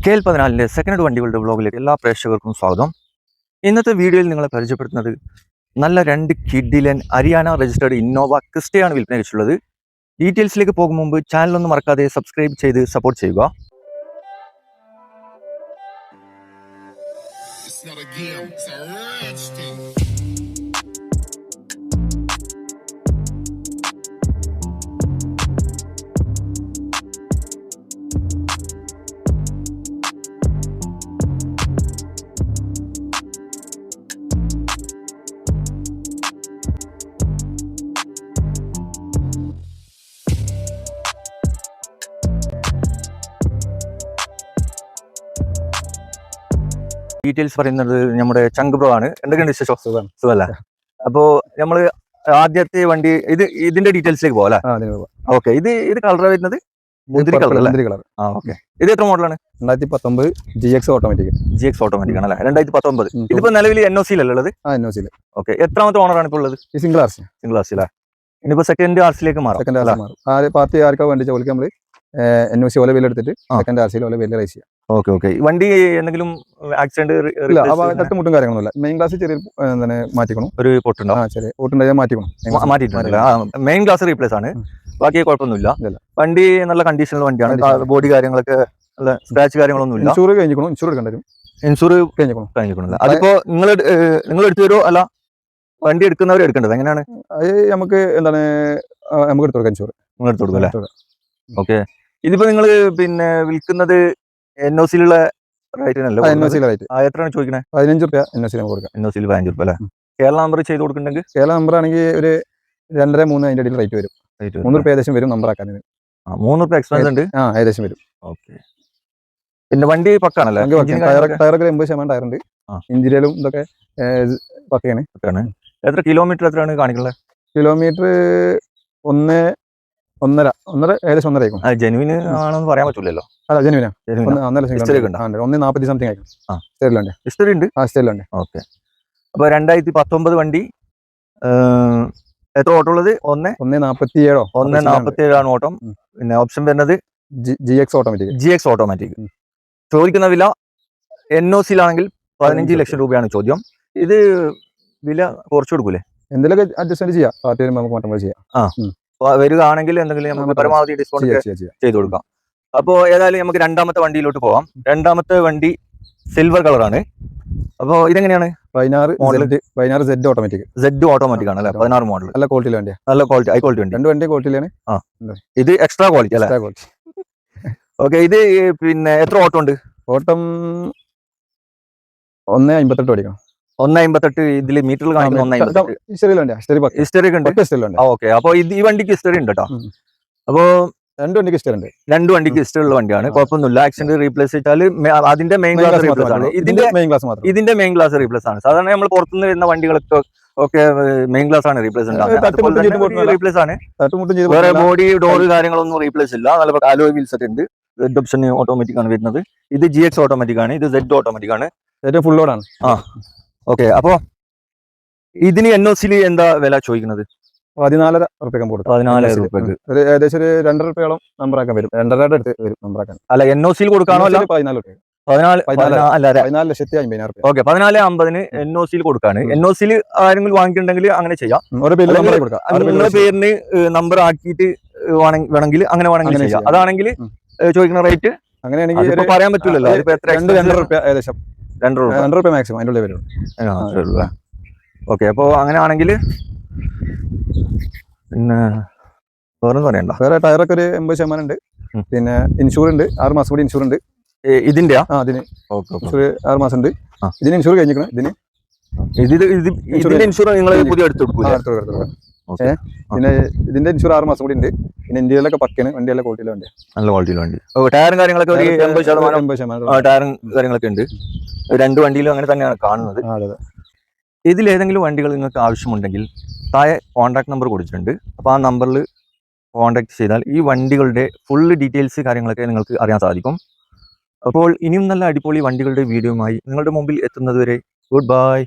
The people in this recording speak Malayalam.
KL14 സെക്കൻഡ് വണ്ടികളുടെ വ്ളോഗിലേക്ക് എല്ലാ പ്രേക്ഷകർക്കും സ്വാഗതം. ഇന്നത്തെ വീഡിയോയിൽ നിങ്ങളെ പരിചയപ്പെടുത്തുന്നത് നല്ല രണ്ട് കിഡിലൻ ഹരിയാന രജിസ്റ്റേർഡ് ഇന്നോവ ക്രിസ്റ്റയാണ് വിൽപ്പന വെച്ചിട്ടുള്ളത്. ഡീറ്റെയിൽസിലേക്ക് പോകും മുമ്പ് ചാനലൊന്നും മറക്കാതെ സബ്സ്ക്രൈബ് ചെയ്ത് സപ്പോർട്ട് ചെയ്യുക. ഡീറ്റെയിൽസ് പറയുന്നത് നമ്മുടെ ചങ്ക് ബ്രോ ആണ്. എന്തൊക്കെയുണ്ട് വിശേഷം? സുഖമല്ല. അപ്പോൾ നമ്മൾ ആദ്യത്തെ വണ്ടി ഇതിന്റെ ഡീറ്റെയിൽസിലേക്ക് പോകാം അല്ലേ? ഓക്കെ. ഇത് കളർ വരുന്നത് മുന്തിരി കളർ. ഓക്കെ. ഇത് എത്ര മോഡലാണ്? 2019 GX ഓട്ടോമാറ്റിക് ആണല്ലേ? 2019. ഇതിപ്പോ നിലവിൽ NOC ഉള്ളത്. ഓക്കെ. എത്രാമത്തെ ഓണറാണ് ഇപ്പോൾ ഉള്ളത്? സിംഗിൾ ആർ സി അല്ലേ? ഇനിയിപ്പോ സെക്കൻഡ് ആർസിലേക്ക് മാറും. പാർട്ടി ആർക്കാ വണ്ടി ചോദിക്കാൻ നമ്മള് NOC ഓല ബില്ല് എടുത്തിട്ട് സെക്കൻഡ് ആർസിയിൽ ഓല ബില്ല് റൈസ് ചെയ്യാം. ഓക്കെ. വണ്ടി എന്തെങ്കിലും ആക്സിഡന്റ് തട്ടുമുട്ടും കാര്യങ്ങളൊന്നുമില്ല. മെയിൻ ഗ്ലാസ് ചെറിയ മാറ്റിക്കണം. ഒരു പൊട്ടുണ്ടോ? ചെറിയ പൊട്ടുണ്ടായാൽ മാറ്റിയിട്ടുണ്ട്. മെയിൻ ഗ്ലാസ് റീപ്ലേസ് ആണ്. ബാക്കി കുഴപ്പമൊന്നുമില്ല. വണ്ടി നല്ല കണ്ടീഷണൽ വണ്ടിയാണ്. ബോഡി കാര്യങ്ങളൊക്കെ നല്ല സ്ക്രാച്ച് കാര്യങ്ങളൊന്നും ഇല്ല. ഇൻഷൂർ കഴിഞ്ഞിരിക്കണം. ഇൻഷൂർ എടുക്കേണ്ടി ഇൻഷൂർ കഴിഞ്ഞിരിക്കണല്ലോ. അതിപ്പോ നിങ്ങൾ എടുത്തു തരുമോ അല്ല വണ്ടി എടുക്കുന്നവർ എടുക്കേണ്ടത് എങ്ങനെയാണ്? നമുക്ക് എന്താണ് നമുക്ക് എടുത്തു കൊടുക്കാം. ഇൻഷൂർ നിങ്ങൾ എടുത്തു കൊടുക്കും അല്ലേ? ഓക്കെ. ഇതിപ്പോ നിങ്ങൾ പിന്നെ വിൽക്കുന്നത് NOC റേറ്റിനല്ലോ? എത്രയാണ് ചോദിക്കണേ? 15 രൂപ NOC കൊടുക്കാം. NOC 15 രൂപ അല്ലേ? കേരള നമ്പർ ചെയ്ത് കൊടുക്കുന്നുണ്ടെങ്കിൽ കേരള നമ്പർ ആണെങ്കിൽ ഒരു 2.5-3 അതിന്റെ ഇടയിൽ റേറ്റ് വരും. 3 രൂപ ഏകദേശം വരും നമ്പർ ആക്കാൻ. 3 രൂപ എക്സ്പെൻസ് ഉണ്ട്. ഏകദേശം വരും. ഓക്കെ. പിന്നെ വണ്ടി പക്കാണല്ലേ? ടയറൊക്കെ 80% ടയറുണ്ട്. ഇഞ്ചിരിയലും ഇതൊക്കെ പക്കയാണ്. എത്ര കിലോമീറ്റർ എത്രയാണ് കാണിക്കുന്നത്? കിലോമീറ്റർ 1.5 ഏകദേശം 1.5 ജെനുവിന് ആണെന്ന് പറയാൻ പറ്റില്ലല്ലോ. അല്ല ജെനുവിനാ. 1.40 സംതിങ് ആയിരിക്കും. ഹിസ്റ്ററി ഉണ്ട്. ഓക്കെ. അപ്പൊ 2019 വണ്ടി എത്ര ഓട്ടം ഉള്ളത്? 1.47 ആണ് ഓട്ടം. പിന്നെ ഓപ്ഷൻ വരുന്നത് GX ഓട്ടോമാറ്റിക്. ചോദിക്കുന്ന വില NOC യിലാണെങ്കിൽ 15 ലക്ഷം രൂപയാണ് ചോദ്യം. ഇത് വില കുറച്ചു കൊടുക്കൂലേ? എന്തെങ്കിലും അഡ്ജസ്റ്റ്മെന്റ് ചെയ്യാം. പാർട്ടി നമുക്ക് മാറ്റം ചെയ്യാം. വരികയാണെങ്കിൽ എന്തെങ്കിലും നമുക്ക് പരമാവധി ഡിസ്കൗണ്ട് ചെയ്ത് കൊടുക്കാം. അപ്പോൾ ഏതായാലും നമുക്ക് രണ്ടാമത്തെ വണ്ടിയിലോട്ട് പോവാം. രണ്ടാമത്തെ വണ്ടി സിൽവർ കളറാണ്. അപ്പോൾ ഇതെങ്ങനെയാണ്? 16 Z ഓട്ടോമാറ്റിക് ആണ് അല്ലേ? 16 മോഡൽ. നല്ല ക്വാളിറ്റി വണ്ടിയാണ്. നല്ല ക്വാളിറ്റി, ഹൈ ക്വാളിറ്റി വണ്ടി. രണ്ട് വണ്ടി ക്വാളിറ്റിയിലാണ്. ഇത് എക്സ്ട്രാ ക്വാളിറ്റി അല്ലേ? ഓക്കെ. ഇത് പിന്നെ എത്ര ഓട്ടം ഉണ്ട്? ഓട്ടം 1.58 ഓടിക്കണം. 1.58. ഇതില് മീറ്ററിൽ കാണിക്കുന്ന 1.58. ഹിസ്റ്ററി ഉണ്ട്. ഓക്കെ. അപ്പൊ ഈ വണ്ടിക്ക് ഹിസ്റ്ററി ഉണ്ട് കേട്ടോ. അപ്പോ രണ്ട് വണ്ടിക്ക് ഹിസ്റ്ററി ഉള്ള വണ്ടിയാണ്. കുഴപ്പമൊന്നുമില്ല. ആക്സിഡന്റ് റീപ്ലേസ് ചെയ്താൽ അതിന്റെ മെയിൻ ഗ്ലാസ് റീപ്ലേസ് ആണ്. ഇതിന്റെ മെയിൻ ഗ്ലാസ് റീപ്ലേസ് ആണ്. സാധാരണ നമ്മൾ പുറത്തുനിന്ന് വരുന്ന വണ്ടികളൊക്കെ മെയിൻ ഗ്ലാസ് ആണ് റീപ്ലേസ് റീപ്ലേസ് ആണ്. വേറെ ബോഡി ഡോർ കാര്യങ്ങളൊന്നും റീപ്ലേസ് ഇല്ല. നല്ല അലോയ് വീൽസ് ഒക്കെ ഉണ്ട്. Z ഓപ്ഷൻ ഓട്ടോമാറ്റിക് ആണ് വരുന്നത്. ഇത് GX ഓട്ടോമാറ്റിക് ആണ്. ഇത് Z ഓട്ടോമാറ്റിക് ആണ്. ഫുൾ ലോഡാണ്. ഓക്കെ. അപ്പൊ ഇതിന് NOC എന്താ വില ചോദിക്കുന്നത്? 14,000 കൊടുക്കും. 14,000 രൂപക്ക് ഏകദേശം ഒരു 2.5 രൂപയോളം നമ്പർ ആക്കാൻ വരും. 2.5 അടുത്ത് വരും നമ്പർ ആക്കാൻ. അല്ല NOC കൊടുക്കാനോ? അല്ല 14,50,000. ഓക്കെ. 14,50,000 NOC കൊടുക്കാണ്. NOC ആരെങ്കിലും വാങ്ങിയിട്ടുണ്ടെങ്കിൽ അങ്ങനെ ചെയ്യാം. നിങ്ങളുടെ പേരിന് നമ്പർ ആക്കിയിട്ട് വേണമെങ്കിൽ അങ്ങനെ ചെയ്യാം. അതാണെങ്കിൽ ചോദിക്കുന്ന റേറ്റ് അങ്ങനെയാണെങ്കിൽ പറയാൻ പറ്റില്ലല്ലോ. 2 രൂപ ഏകദേശം 2 രൂപ മാക്സിമം അതിൻ്റെ ഉള്ളിൽ വരും. ഓക്കെ. അപ്പോൾ അങ്ങനെ ആണെങ്കിൽ പിന്നെ വേറൊന്നും പറയണ്ട. വേറെ ടയറൊക്കെ ഒരു 80% ഉണ്ട്. പിന്നെ ഇൻഷൂർ ഉണ്ട്. 6 മാസം കൂടി ഇൻഷൂർ ഉണ്ട്. ഇതിന്റെ അതിന് 6 മാസം ഉണ്ട്. ഇതിന് ഇൻഷൂർ കഴിഞ്ഞിരിക്കണം. ഇതിന്റെ ഇൻഷൂർ നിങ്ങൾ പുതിയ എടുത്തു കൊടുക്കും. പിന്നെ ഇതിന്റെ ഇൻഷൂർ 6 മാസം കൂടി ഉണ്ട്. പിന്നെ ഇന്ത്യയിലൊക്കെ പക്കയാണ്. വണ്ടിയെല്ലാം ക്വാളിറ്റിയിലെ വണ്ടി. നല്ല ക്വാളിറ്റിയിലെ വണ്ടി. ടയറും കാര്യങ്ങളൊക്കെ ഒരു 80% ടയറും കാര്യങ്ങളൊക്കെ ഉണ്ട്. രണ്ട് വണ്ടിയിലും അങ്ങനെ തന്നെയാണ് കാണുന്നത്. ഇതിലേതെങ്കിലും വണ്ടികൾ നിങ്ങൾക്ക് ആവശ്യമുണ്ടെങ്കിൽ താഴെ കോൺടാക്ട് നമ്പർ കൊടുത്തിട്ടുണ്ട്. അപ്പോൾ ആ നമ്പറിൽ കോൺടാക്ട് ചെയ്താൽ ഈ വണ്ടികളുടെ ഫുൾ ഡീറ്റെയിൽസ് കാര്യങ്ങളൊക്കെ നിങ്ങൾക്ക് അറിയാൻ സാധിക്കും. അപ്പോൾ ഇനിയും നല്ല അടിപൊളി വണ്ടികളുടെ വീഡിയോയുമായി നിങ്ങളുടെ മുമ്പിൽ എത്തുന്നതുവരെ ഗുഡ് ബൈ.